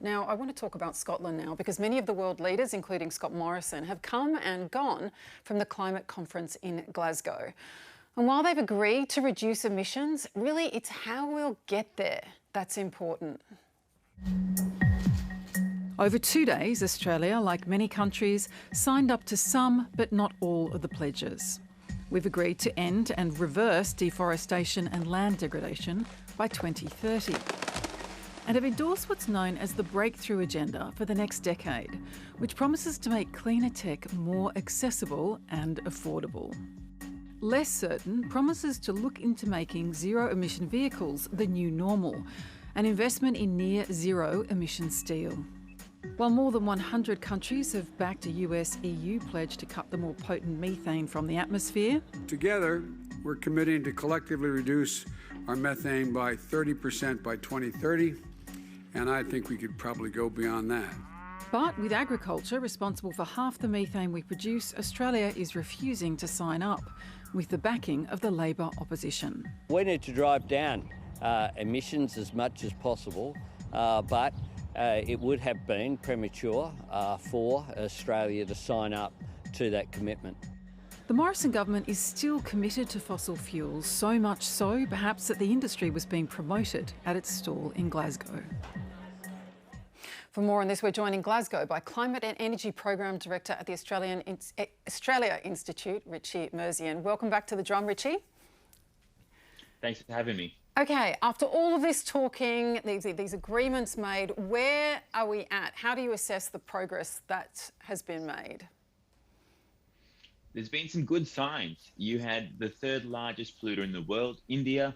Now, I want to talk about Scotland now because many of the world leaders, including Scott Morrison, have come and gone from the climate conference in Glasgow. And while they've agreed to reduce emissions, really it's how we'll get there that's important. Over 2 days, Australia, like many countries, signed up to some but not all of the pledges. We've agreed to end and reverse deforestation and land degradation by 2030 and have endorsed what's known as the Breakthrough Agenda for the next decade, which promises to make cleaner tech more accessible and affordable. Less certain promises to look into making zero-emission vehicles the new normal, an investment in near-zero emission steel. While more than 100 countries have backed a US-EU pledge to cut the more potent methane from the atmosphere. Together, we're committing to collectively reduce our methane by 30% by 2030, and I think we could probably go beyond that. But with agriculture responsible for half the methane we produce, Australia is refusing to sign up, with the backing of the Labor opposition. We need to drive down emissions as much as possible, but it would have been premature for Australia to sign up to that commitment. The Morrison government is still committed to fossil fuels, so much so perhaps that the industry was being promoted at its stall in Glasgow. For more on this, we're joined in Glasgow by Climate and Energy Program Director at the Australia Institute, Richie Merzian. Welcome back to The Drum, Richie. Thanks for having me. Okay, after all of this talking, these agreements made, where are we at? How do you assess the progress that has been made? There's been some good signs. You had the third largest polluter in the world, India,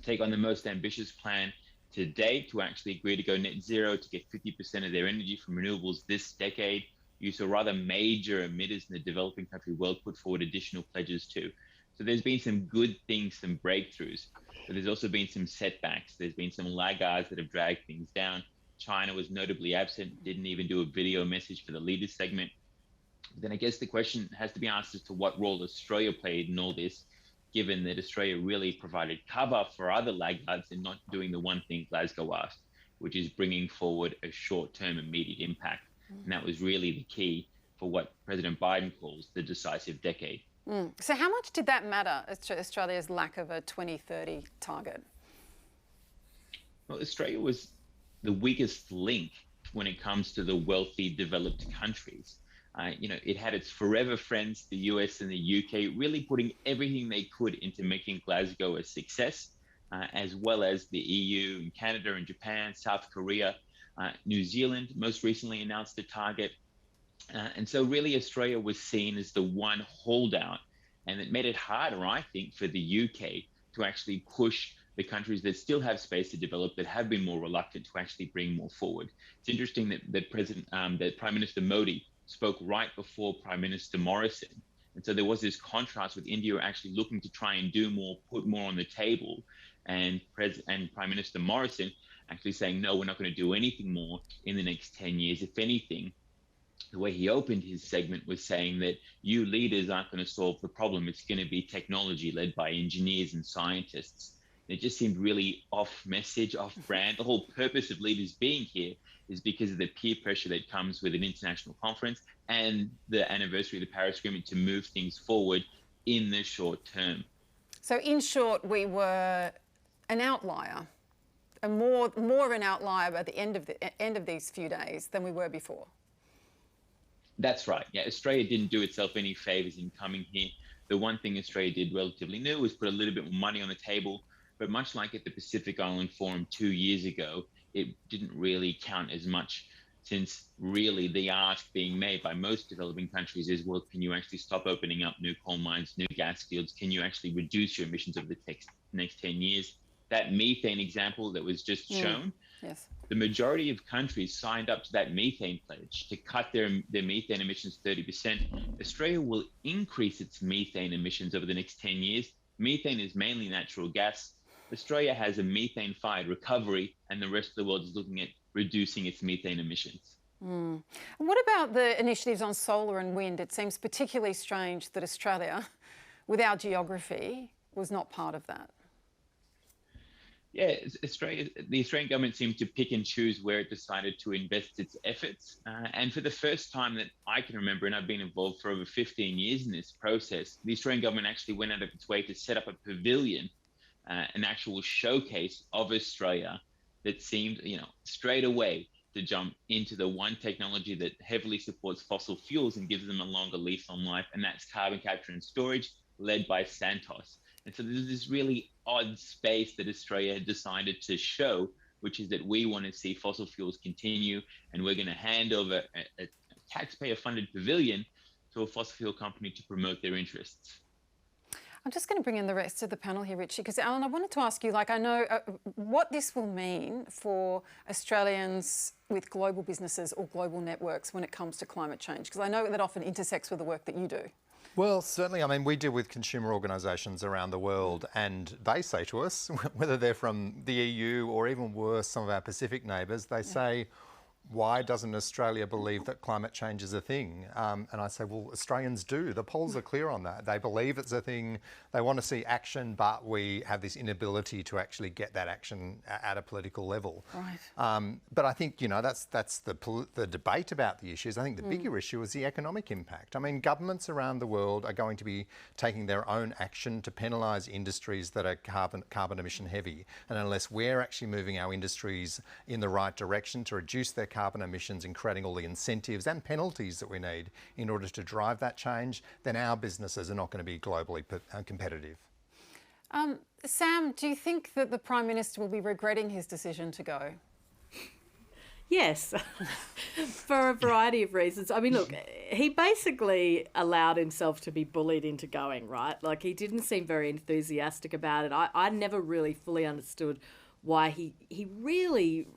take on the most ambitious plan to date to actually agree to go net zero to get 50% of their energy from renewables this decade. You saw rather major emitters in the developing country world put forward additional pledges too. So there's been some good things, some breakthroughs, but there's also been some setbacks. There's been some laggards that have dragged things down. China was notably absent, didn't even do a video message for the leaders segment. Then I guess the question has to be asked as to what role Australia played in all this, given that Australia really provided cover for other laggards in not doing the one thing Glasgow asked, which is bringing forward a short-term immediate impact. And that was really the key for what President Biden calls the decisive decade. So how much did that matter, Australia's lack of a 2030 target? Well, Australia was the weakest link when it comes to the wealthy, developed countries. It had its forever friends, the US and the UK, really putting everything they could into making Glasgow a success, as well as the EU and Canada and Japan, South Korea, New Zealand most recently announced a target. And so really Australia was seen as the one holdout, and it made it harder, I think, for the UK to actually push the countries that still have space to develop, that have been more reluctant to actually bring more forward. It's interesting that Prime Minister Modi spoke right before Prime Minister Morrison. And so there was this contrast with India actually looking to try and do more, put more on the table, and Prime Minister Morrison actually saying, no, we're not going to do anything more in the next 10 years. If anything, the way he opened his segment was saying that you leaders aren't going to solve the problem. It's going to be technology led by engineers and scientists. It just seemed really off message, off brand. The whole purpose of leaders being here is because of the peer pressure that comes with an international conference and the anniversary of the Paris Agreement to move things forward in the short term. So in short, we were an outlier, and more of an outlier at the end of these few days than we were before. That's right. Yeah, Australia didn't do itself any favors in coming here. The one thing Australia did relatively new was put a little bit more money on the table. But much like at the Pacific Island Forum 2 years ago, it didn't really count as much, since really the ask being made by most developing countries is, well, can you actually stop opening up new coal mines, new gas fields? Can you actually reduce your emissions over the next 10 years? That methane example that was just shown, yes. The majority of countries signed up to that methane pledge to cut their methane emissions 30%. Australia will increase its methane emissions over the next 10 years. Methane is mainly natural gas. Australia has a methane-fired recovery, and the rest of the world is looking at reducing its methane emissions. And what about the initiatives on solar and wind? It seems particularly strange that Australia, with our geography, was not part of that. Yeah, the Australian government seemed to pick and choose where it decided to invest its efforts. And for the first time that I can remember, and I've been involved for over 15 years in this process, the Australian government actually went out of its way to set up a pavilion, an actual showcase of Australia that seemed, straight away to jump into the one technology that heavily supports fossil fuels and gives them a longer lease on life, and that's carbon capture and storage, led by Santos. And so there's this really odd space that Australia had decided to show, which is that we want to see fossil fuels continue, and we're going to hand over a taxpayer-funded pavilion to a fossil fuel company to promote their interests. I'm just going to bring in the rest of the panel here, Richie, because Alan, I wanted to ask you, I know what this will mean for Australians with global businesses or global networks when it comes to climate change, because I know that often intersects with the work that you do. Well, certainly. I mean, we deal with consumer organisations around the world, and they say to us, whether they're from the EU or even worse, some of our Pacific neighbours, they say, why doesn't Australia believe that climate change is a thing? And I say, well, Australians do. The polls are clear on that. They believe it's a thing. They want to see action, but we have this inability to actually get that action at a political level. Right. But I think, that's the debate about the issues. I think the bigger issue is the economic impact. I mean, governments around the world are going to be taking their own action to penalise industries that are carbon emission heavy. And unless we're actually moving our industries in the right direction to reduce their carbon emissions and creating all the incentives and penalties that we need in order to drive that change, then our businesses are not going to be globally competitive. Sam, do you think that the Prime Minister will be regretting his decision to go? Yes, for a variety of reasons. I mean, look, he basically allowed himself to be bullied into going, right? Like, he didn't seem very enthusiastic about it. I never really fully understood why he really,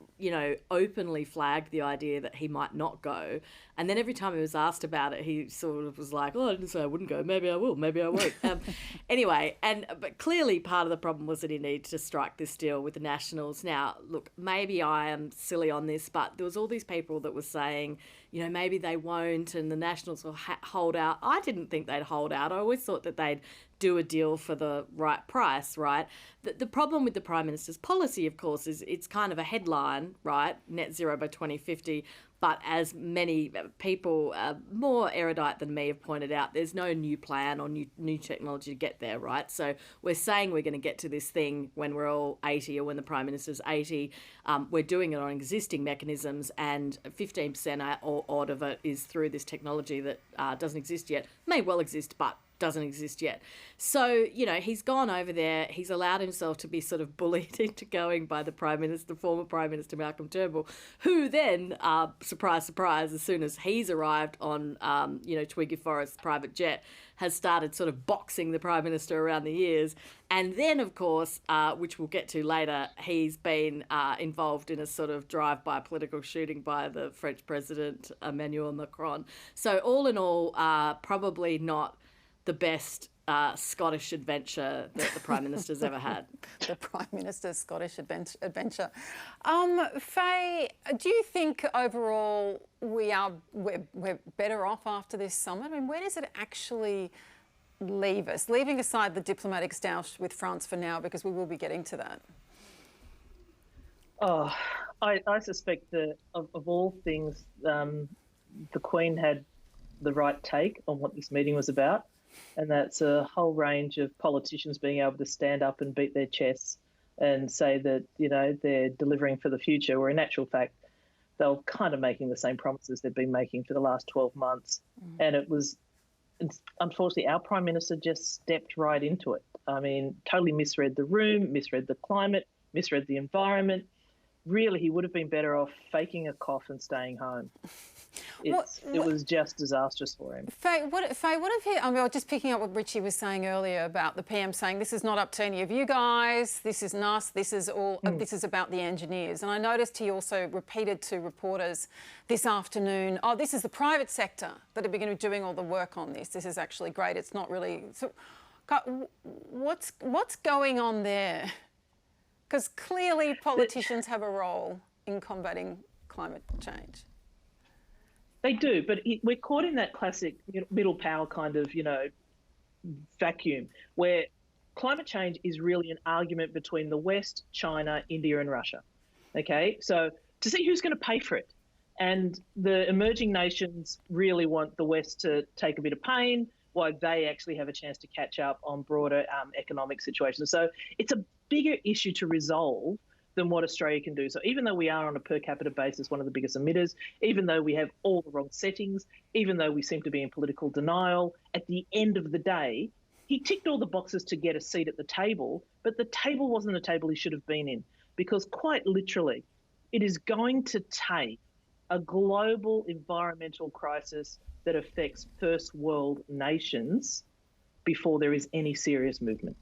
openly flagged the idea that he might not go. And then every time he was asked about it, he sort of was like, I didn't say I wouldn't go. Maybe I will. Maybe I won't. Anyway, but clearly part of the problem was that he needed to strike this deal with the Nationals. Now, look, maybe I am silly on this, but there was all these people that were saying, maybe they won't and the Nationals will hold out. I didn't think they'd hold out. I always thought that they'd do a deal for the right price, right? The problem with the Prime Minister's policy, of course, is it's kind of a headline, right? Net zero by 2050. But as many people, more erudite than me, have pointed out, there's no new plan or new technology to get there, right? So we're saying we're going to get to this thing when we're all 80 or when the Prime Minister's 80. We're doing it on existing mechanisms, and 15% odd of it is through this technology that doesn't exist yet. May well exist, but doesn't exist yet. So, he's gone over there. He's allowed himself to be sort of bullied into going by the Prime Minister, former Prime Minister Malcolm Turnbull, who then, surprise, surprise, as soon as he's arrived on, Twiggy Forrest's private jet, has started sort of boxing the Prime Minister around the ears. And then, of course, which we'll get to later, he's been involved in a sort of drive-by political shooting by the French President, Emmanuel Macron. So all in all, probably not the best Scottish adventure that the Prime Minister's ever had. The Prime Minister's Scottish adventure. Faye, do you think overall we're better off after this summit? I mean, where does it actually leave us? Leaving aside the diplomatic stoush with France for now, because we will be getting to that. Oh, I suspect that of all things, the Queen had the right take on what this meeting was about. And that's a whole range of politicians being able to stand up and beat their chests and say that, they're delivering for the future, where in actual fact, they were kind of making the same promises they've been making for the last 12 months. And it was, unfortunately, our Prime Minister just stepped right into it. I mean, totally misread the room, misread the climate, misread the environment. Really, he would have been better off faking a cough and staying home. It was just disastrous for him. Faye, what have you... I mean, just picking up what Richie was saying earlier about the PM saying, this is not up to any of you guys, this is us, this is all... this is about the engineers. And I noticed he also repeated to reporters this afternoon, this is the private sector that are going to be doing all the work on this. This is actually great. It's not really... So, what's going on there? Because clearly politicians have a role in combating climate change. They do, but we're caught in that classic middle power kind of, vacuum where climate change is really an argument between the West, China, India, and Russia. Okay, so to see who's going to pay for it. And the emerging nations really want the West to take a bit of pain, while they actually have a chance to catch up on broader economic situations. So it's a bigger issue to resolve than what Australia can do. So even though we are on a per capita basis one of the biggest emitters, even though we have all the wrong settings, even though we seem to be in political denial, at the end of the day, he ticked all the boxes to get a seat at the table, but the table wasn't a table he should have been in, because quite literally, it is going to take a global environmental crisis that affects first world nations before there is any serious movement.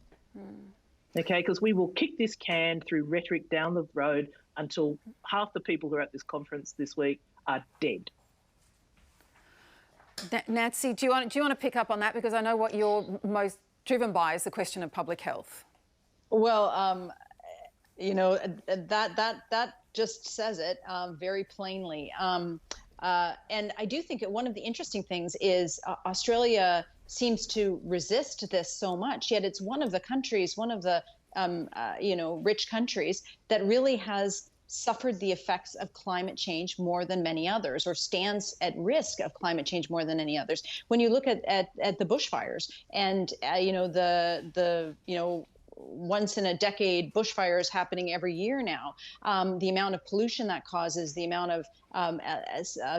Okay, because we will kick this can through rhetoric down the road until half the people who are at this conference this week are dead. Nancy, do you want to pick up on that? Because I know what you're most driven by is the question of public health. Well, that just says it very plainly. And I do think that one of the interesting things is Australia seems to resist this so much, yet it's one of the countries, one of the rich countries that really has suffered the effects of climate change more than many others, or stands at risk of climate change more than any others. When you look at the bushfires and the once in a decade bushfires happening every year now, the amount of pollution that causes, the amount of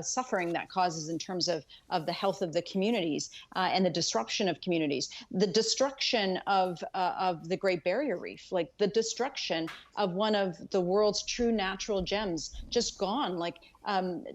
suffering that causes in terms of the health of the communities and the disruption of communities, the destruction of the Great Barrier Reef, like the destruction of one of the world's true natural gems, just gone. Like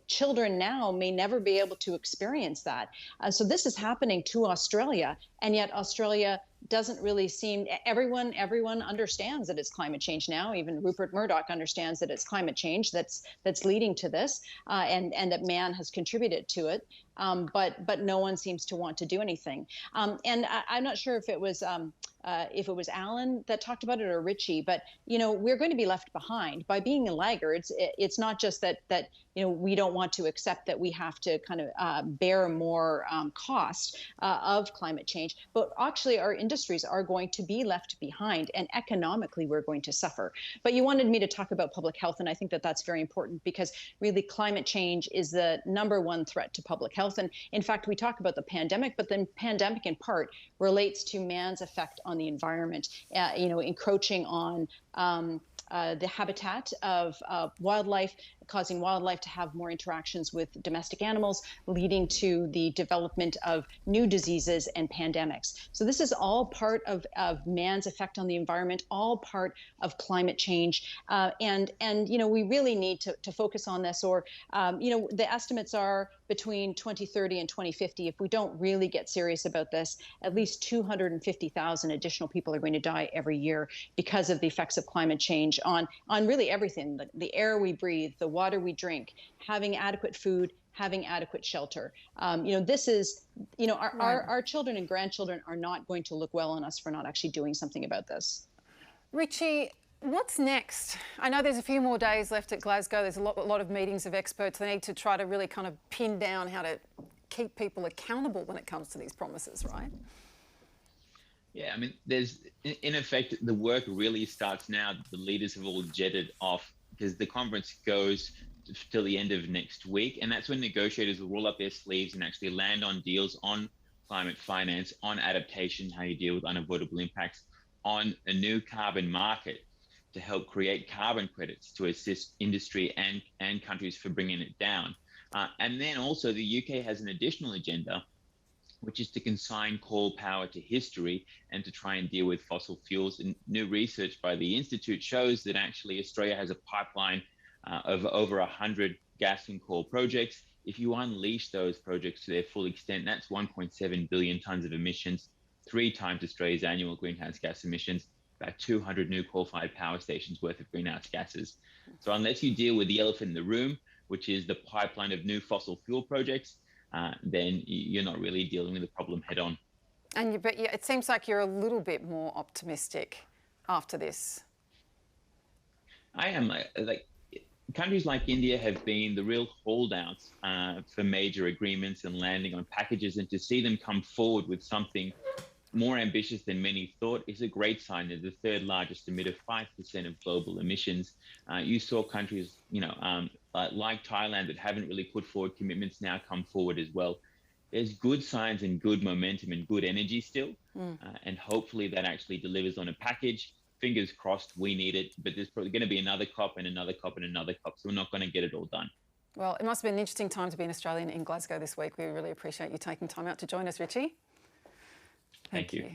children now may never be able to experience that. So this is happening to Australia, and yet Australia doesn't really seem, everyone understands that it's climate change now. Even Rupert Murdoch understands that it's climate change that's leading to this, and that man has contributed to it. But no one seems to want to do anything. And I'm not sure if it was Alan that talked about it or Richie, but we're going to be left behind by being laggards. It's not just that we don't want to accept that we have to kind of bear more cost of climate change, but actually our industries are going to be left behind, and economically we're going to suffer. But you wanted me to talk about public health, and I think that that's very important, because really climate change is the #1 threat to public health. And in fact, we talk about the pandemic, but the pandemic in part relates to man's effect on the environment, encroaching on the habitat of wildlife, causing wildlife to have more interactions with domestic animals, leading to the development of new diseases and pandemics. So this is all part of man's effect on the environment, all part of climate change. And we really need to focus on this, or, the estimates are between 2030 and 2050. If we don't really get serious about this, at least 250,000 additional people are going to die every year because of the effects of climate change on really everything, the air we breathe, the water we drink, having adequate food, having adequate shelter. This is, our children and grandchildren are not going to look well on us for not actually doing something about this. Richie, what's next? I know there's a few more days left at Glasgow. There's a lot of meetings of experts. They need to try to really kind of pin down how to keep people accountable when it comes to these promises, right? Yeah, I mean, in effect, the work really starts now. The leaders have all jetted off, because the conference goes till the end of next week. And that's when negotiators will roll up their sleeves and actually land on deals on climate finance, on adaptation, how you deal with unavoidable impacts, on a new carbon market to help create carbon credits to assist industry and countries for bringing it down. And then also the UK has an additional agenda, which is to consign coal power to history and to try and deal with fossil fuels. And new research by the Institute shows that actually Australia has a pipeline of over 100 gas and coal projects. If you unleash those projects to their full extent, that's 1.7 billion tonnes of emissions, 3 times Australia's annual greenhouse gas emissions, about 200 new coal-fired power stations worth of greenhouse gases. So unless you deal with the elephant in the room, which is the pipeline of new fossil fuel projects, then you're not really dealing with the problem head on. But it seems like you're a little bit more optimistic after this. I am. Countries like India have been the real holdouts for major agreements and landing on packages, and to see them come forward with something more ambitious than many thought is a great sign. They're the third largest emitter, 5% of global emissions. You saw countries, like Thailand that haven't really put forward commitments now come forward as well. There's good signs and good momentum and good energy still. And hopefully that actually delivers on a package. Fingers crossed, we need it, but there's probably going to be another COP and another COP and another COP, so we're not going to get it all done. Well, it must have been an interesting time to be an Australian in Glasgow this week. We really appreciate you taking time out to join us, Richie. Thank you.